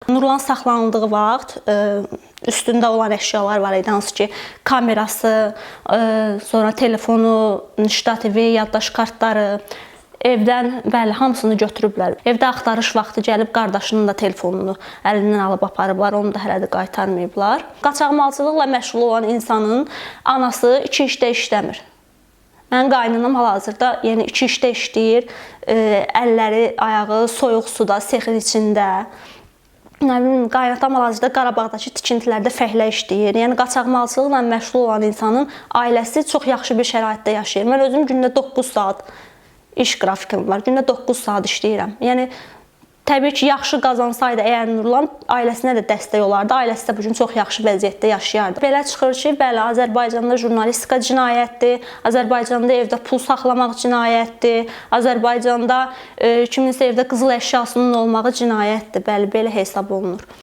Nurlan saxlanıldığı vaxt üstündə olan əşyalar var idi, hansı ki, kamerası, sonra telefonu, ştativi, yaddaş kartları, evdən bəli, hamısını götürüblər. Evdə axtarış vaxtı gəlib qardaşının da telefonunu əlindən alıb aparıblar, onu da hələ də qaytarmayıblar. Qaçaqmalçılıqla məşğul olan insanın anası 2 işdə işləmir. Mənim qaynanam hal-hazırda yəni 2 işdə işləyir, əlləri, ayağı soyuq suda, sexin içində. Qaynatam hal-hazırda Qarabağdakı tikintilərdə fəhlə işləyir. Yəni qaçaqmalçılıqla məşğul olan insanın ailəsi çox yaxşı bir şəraitdə yaşayır. Mən özüm gündə 9 saat iş qrafikim var. Gündə 9 saat işləyirəm. Yəni təbii ki, yaxşı qazansaydı əgər Nurlan, ailəsinə də dəstək olardı. Ailəsi də bu gün çox yaxşı vəziyyətdə yaşayardı. Belə çıxır ki, bəli, Azərbaycanda jurnalistika cinayətdir, Azərbaycanda evdə pul saxlamaq cinayətdir, Azərbaycanda kiminsə evdə qızıl əşyasının olmağı cinayətdir. Bəli, belə hesab olunur.